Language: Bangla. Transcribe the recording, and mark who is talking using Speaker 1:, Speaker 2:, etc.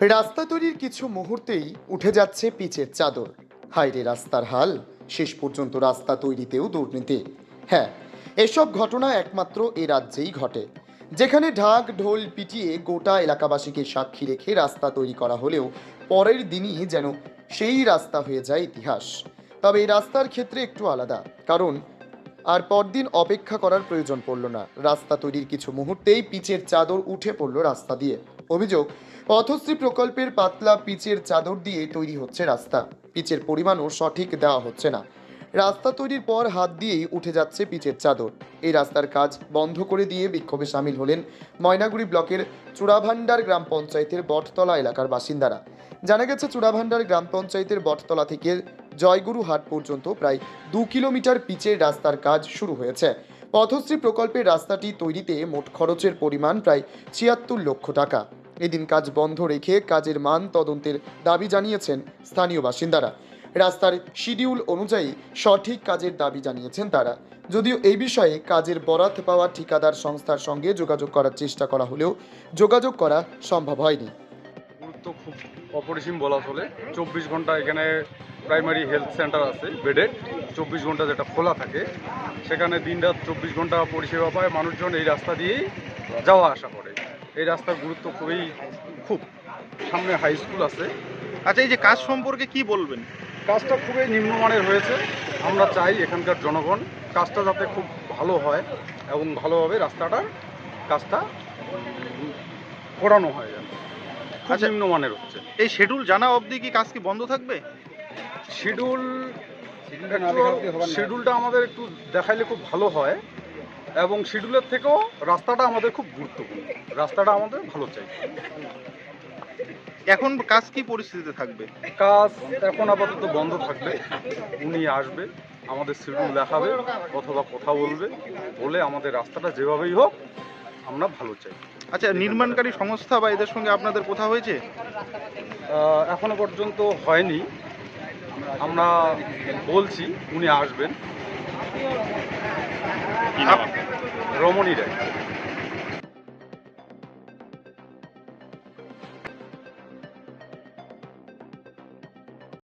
Speaker 1: রাস্তা তৈরির কিছু মুহূর্তেই উঠে যাচ্ছে পিচের চাদর। হাইরে রাস্তার হাল, শেষ পর্যন্ত রাস্তা তৈরিতেও দুর্নীতি। হ্যাঁ, এসব ঘটনা একমাত্র এ রাজ্যেই ঘটে, যেখানে ঢাক ঢোল পিটিয়ে গোটা এলাকাবাসীকে সাক্ষী রেখে রাস্তা তৈরি করা হলেও পরের দিনই যেন সেই রাস্তা হয়ে যায় ইতিহাস। তবে এই রাস্তার ক্ষেত্রে একটু আলাদা, কারণ আর পরদিন অপেক্ষা করার প্রয়োজন পড়ল না। রাস্তা তৈরির কিছু মুহূর্তেই পিচের চাদর উঠে পড়ল রাস্তা দিয়ে। অভিযোগ, পথশ্রী প্রকল্পের পাতলা পিচের চাদর দিয়ে তৈরি হচ্ছে রাস্তা, পিচের পরিমাণও সঠিক দেওয়া হচ্ছে না। রাস্তা তৈরির পর হাত দিয়েই উঠে যাচ্ছে পিচের চাদর। এই রাস্তার কাজ বন্ধ করে দিয়ে বিক্ষোভে সামিল হলেন ময়নাগুড়ি ব্লকের চূড়াভান্ডার গ্রাম পঞ্চায়েতের বটতলা এলাকার বাসিন্দারা। জানা গেছে, চূড়াভান্ডার গ্রাম পঞ্চায়েতের বটতলা থেকে জয়গুরু হাট পর্যন্ত প্রায় 2 কিলোমিটার পিচের রাস্তার কাজ শুরু হয়েছে। পথশ্রী প্রকল্পের রাস্তাটি তৈরিতে মোট খরচের পরিমাণ প্রায় 76 লক্ষ টাকা। এদিন কাজ বন্ধ রেখে কাজের মান তদন্তের দাবি জানিয়েছেন স্থানীয় বাসিন্দারা। রাস্তার শিডিউল অনুযায়ী সঠিক কাজের দাবি জানিয়েছেন তারা। যদিও এই বিষয়ে কাজের বরাত পাওয়া ঠিকাদার সংস্থার সঙ্গে যোগাযোগ করার চেষ্টা করা হলেও যোগাযোগ করা সম্ভব হয়নি।
Speaker 2: গুরুত্ব খুব অপরিসীম বলা চলে। 24 ঘন্টা এখানে প্রাইমারি হেলথ সেন্টার আছে বেডেড, 24 ঘন্টা যেটা খোলা থাকে, সেখানে দিনরাত 24 ঘন্টা পরিষেবা পায় মানুষজন। এই রাস্তা দিয়েই যাওয়া আসা করে। এই রাস্তার গুরুত্ব খুব সামনে হাই স্কুল আছে।
Speaker 3: আচ্ছা, এই যে কাজ সম্পর্কে কি বলবেন?
Speaker 2: কাজটা খুবই নিম্নমানের হয়েছে। আমরা চাই এখানকার জনগণ কাজটা যাতে খুব ভালো হয় এবং ভালোভাবে কাজটা করানো হয়। খুব
Speaker 3: আচ্ছা,
Speaker 2: নিম্নমানের হচ্ছে।
Speaker 3: এই শিডিউল জানা অবধি কি কাজ কি বন্ধ থাকবে?
Speaker 2: শিডিউলটা আমাদের একটু দেখাইলে খুব ভালো হয়, এবং শিডিউলের থেকেও রাস্তাটা আমাদের খুব গুরুত্বপূর্ণ। রাস্তাটা আমাদের ভালো চাই।
Speaker 3: এখন কাজ কি পরিস্থিতিতে থাকবে?
Speaker 2: কাজ এখন আপাতত বন্ধ থাকবে। উনি আসবে, আমাদের শিডিউল দেখাবে অথবা কথা বলে আমাদের রাস্তাটা যেভাবেই হোক আমরা ভালো চাই।
Speaker 3: আচ্ছা, নির্মাণকারী সংস্থা বা এদের সঙ্গে আপনাদের কথা হয়েছে?
Speaker 2: এখনো পর্যন্ত হয়নি। আমরা বলছি, উনি আসবেন। রমণী রায়।